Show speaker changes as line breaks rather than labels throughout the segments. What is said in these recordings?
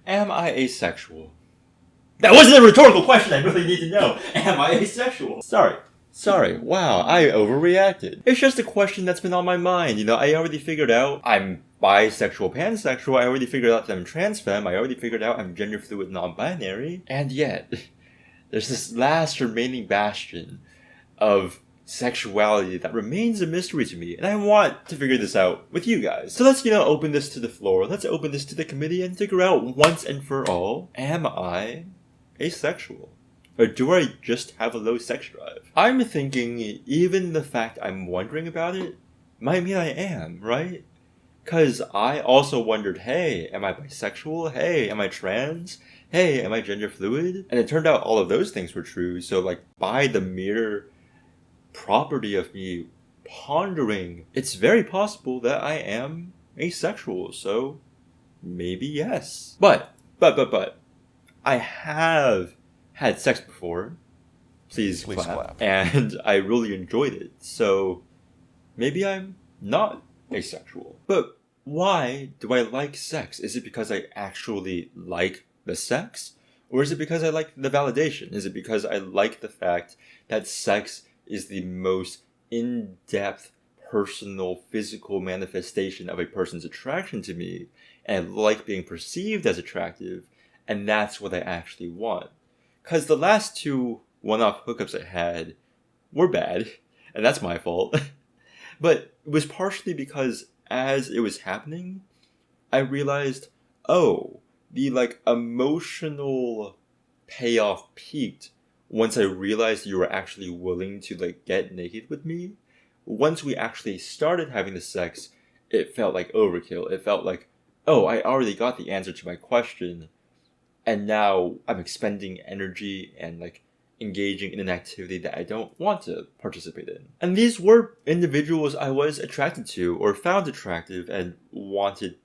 Am I asexual? That wasn't a rhetorical question. I really need to know. Am I asexual? Sorry. Wow, I overreacted. It's just a question that's been on my mind. I already figured out I'm bisexual, pansexual. I already figured out that I'm transfemme. I already figured out I'm gender fluid, non-binary. And yet, there's this last remaining bastion of sexuality that remains a mystery to me, and I want to figure this out with you guys. So let's, open this to the floor. Let's open this to the committee and figure out once and for all, am I asexual? Or do I just have a low sex drive? I'm thinking even the fact I'm wondering about it might mean I am, right? Because I also wondered, hey, am I bisexual? Hey, am I trans? Hey, am I gender fluid? And it turned out all of those things were true, so by the mere property of me pondering, it's very possible that I am asexual, so maybe yes. But, I have had sex before. Please clap. And I really enjoyed it, so maybe I'm not asexual. But why do I like sex? Is it because I actually like the sex? Or is it because I like the validation? Is it because I like the fact that sex is the most in-depth, personal, physical manifestation of a person's attraction to me, and I like being perceived as attractive, and that's what I actually want? Because the last two one-off hookups I had were bad, and that's my fault. But it was partially because as it was happening, I realized, the emotional payoff peaked once I realized you were actually willing to get naked with me. Once we actually started having the sex, it felt like overkill. It felt like, I already got the answer to my question, and now I'm expending energy and engaging in an activity that I don't want to participate in. And these were individuals I was attracted to or found attractive and wanted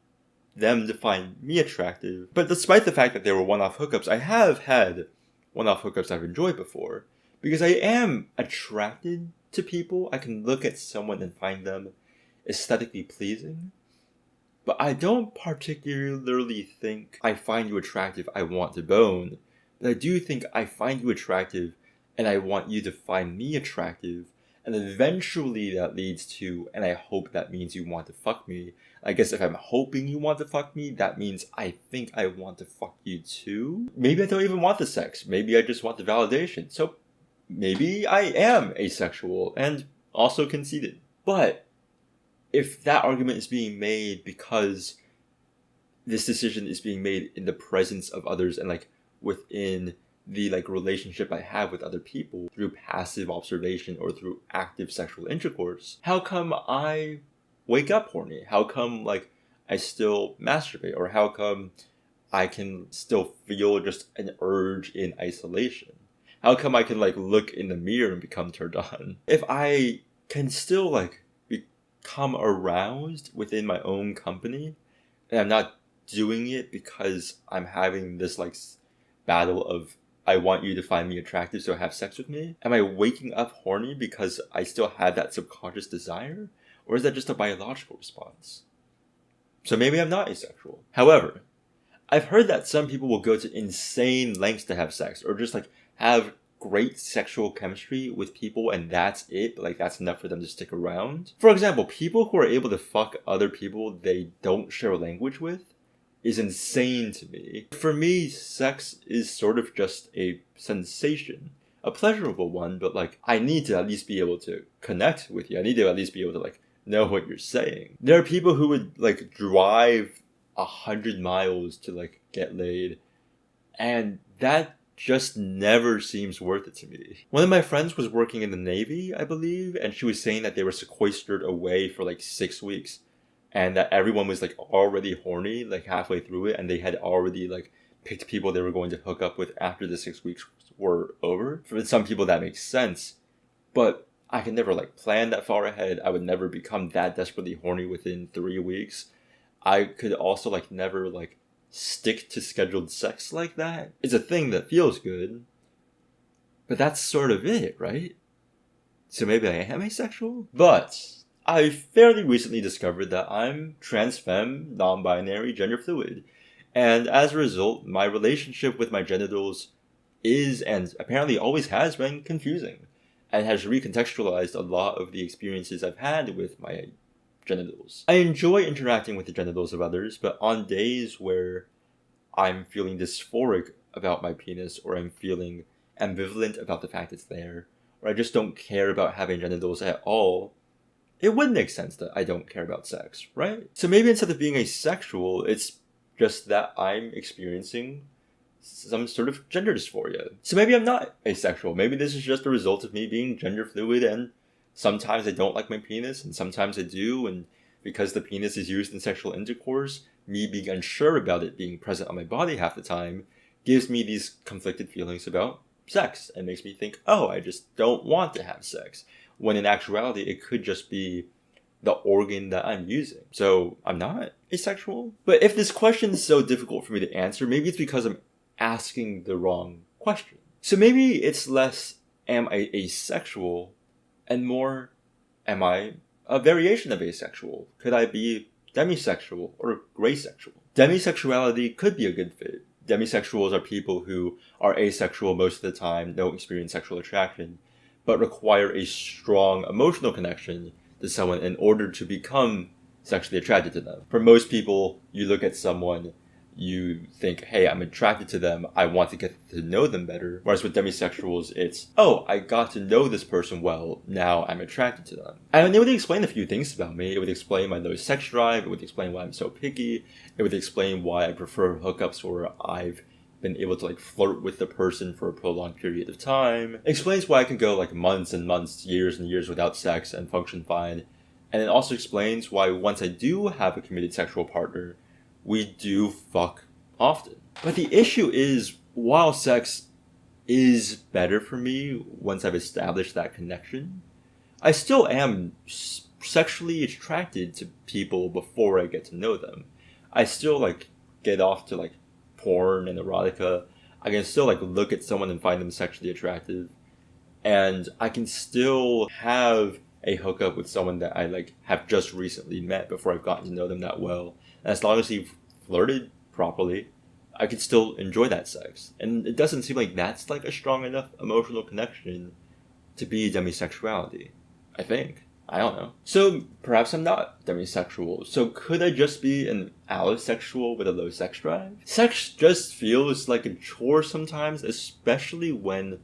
them to find me attractive. But despite the fact that they were one-off hookups, I have had one-off hookups I've enjoyed before. Because I am attracted to people. I can look at someone and find them aesthetically pleasing. But I don't particularly think I find you attractive, I want to bone. But I do think I find you attractive and I want you to find me attractive. And eventually that leads to, and I hope that means you want to fuck me. I guess if I'm hoping you want to fuck me, that means I think I want to fuck you too. Maybe I don't even want the sex. Maybe I just want the validation. So maybe I am asexual and also conceited. But if that argument is being made because this decision is being made in the presence of others and within the relationship I have with other people through passive observation or through active sexual intercourse, how come I wake up horny? How come I still masturbate? Or how come I can still feel just an urge in isolation? How come I can look in the mirror and become turned on? If I can still become aroused within my own company, and I'm not doing it because I'm having this battle of I want you to find me attractive so have sex with me? Am I waking up horny because I still have that subconscious desire? Or is that just a biological response? So maybe I'm not asexual. However, I've heard that some people will go to insane lengths to have sex, or just have great sexual chemistry with people and that's it, but that's enough for them to stick around. For example, people who are able to fuck other people they don't share a language with is insane to me. For me, sex is sort of just a sensation. A pleasurable one, but I need to at least be able to connect with you. I need to at least be able to know what you're saying. There are people who would drive 100 miles to get laid, and that just never seems worth it to me. One of my friends was working in the Navy, I believe, and she was saying that they were sequestered away for 6 weeks, and that everyone was already horny halfway through it, and they had already picked people they were going to hook up with after the 6 weeks were over. For some people that makes sense, but I can never plan that far ahead. I would never become that desperately horny within 3 weeks. I could also never stick to scheduled sex like that. It's a thing that feels good, but that's sort of it, right? So maybe I am asexual? But I fairly recently discovered that I'm trans femme, non-binary, gender fluid. And as a result, my relationship with my genitals is, and apparently always has been, confusing, and has recontextualized a lot of the experiences I've had with my genitals. I enjoy interacting with the genitals of others, but on days where I'm feeling dysphoric about my penis, or I'm feeling ambivalent about the fact it's there, or I just don't care about having genitals at all, it would make sense that I don't care about sex, right? So maybe instead of being asexual, it's just that I'm experiencing some sort of gender dysphoria. So maybe I'm not asexual. Maybe this is just a result of me being gender fluid, and sometimes I don't like my penis and sometimes I do, and because the penis is used in sexual intercourse, me being unsure about it being present on my body half the time gives me these conflicted feelings about sex and makes me think, oh, I just don't want to have sex, when in actuality it could just be the organ that I'm using. So I'm not asexual. But if this question is so difficult for me to answer, maybe it's because I'm asking the wrong question. So maybe it's less, am I asexual, and more, am I a variation of asexual? Could I be demisexual or gray sexual? Demisexuality could be a good fit. Demisexuals are people who are asexual most of the time, don't experience sexual attraction, but require a strong emotional connection to someone in order to become sexually attracted to them. For most people, you look at someone, you think, hey, I'm attracted to them, I want to get to know them better. Whereas with demisexuals, it's, oh, I got to know this person well, now I'm attracted to them. And it would explain a few things about me. It would explain my low sex drive, it would explain why I'm so picky, it would explain why I prefer hookups where I've been able to flirt with the person for a prolonged period of time. It explains why I can go months and months, years and years without sex and function fine. And it also explains why once I do have a committed sexual partner, we do fuck often. But the issue is, while sex is better for me once I've established that connection, I still am sexually attracted to people before I get to know them. I still get off to porn and erotica. I can still look at someone and find them sexually attractive, and I can still have a hookup with someone that I have just recently met before I've gotten to know them that well. And as long as you've flirted properly, I can still enjoy that sex. And it doesn't seem like that's a strong enough emotional connection to be demisexuality, I think. I don't know. So perhaps I'm not demisexual. So could I just be an allosexual with a low sex drive? Sex just feels like a chore sometimes, especially when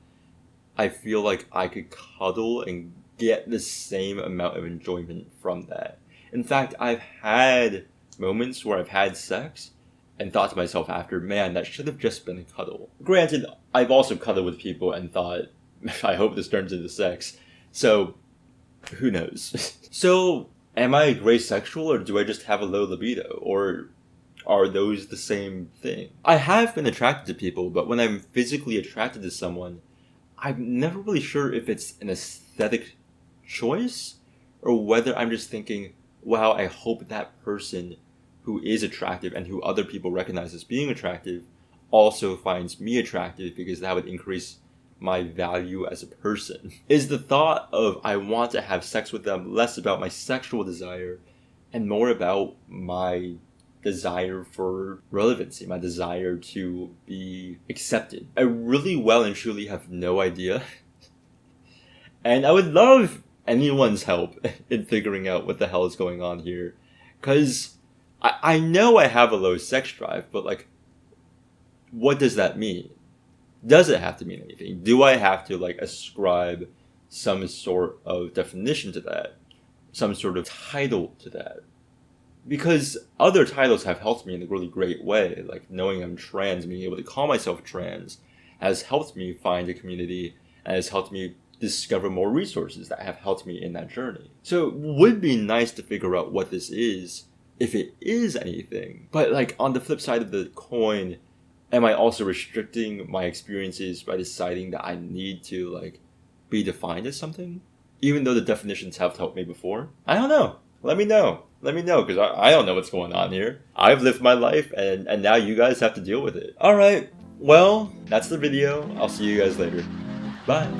I feel like I could cuddle and get the same amount of enjoyment from that. In fact, I've had moments where I've had sex and thought to myself after, man, that should have just been a cuddle. Granted, I've also cuddled with people and thought, I hope this turns into sex. So who knows? So, am I gray sexual, or do I just have a low libido? Or are those the same thing? I have been attracted to people, but when I'm physically attracted to someone, I'm never really sure if it's an aesthetic choice, or whether I'm just thinking, wow, I hope that person who is attractive and who other people recognize as being attractive also finds me attractive, because that would increase my value as a person. Is the thought of I want to have sex with them less about my sexual desire and more about my desire for relevancy, my desire to be accepted? I really well and truly have no idea. And I would love anyone's help in figuring out what the hell is going on here. Because I know I have a low sex drive, but what does that mean? Does it have to mean anything? Do I have to ascribe some sort of definition to that? Some sort of title to that? Because other titles have helped me in a really great way. Knowing I'm trans, being able to call myself trans, has helped me find a community and has helped me discover more resources that have helped me in that journey. So it would be nice to figure out what this is, if it is anything. But on the flip side of the coin, am I also restricting my experiences by deciding that I need to be defined as something? Even though the definitions have helped me before? I don't know. Let me know. Because I don't know what's going on here. I've lived my life, and now you guys have to deal with it. Alright, well, that's the video. I'll see you guys later. Bye.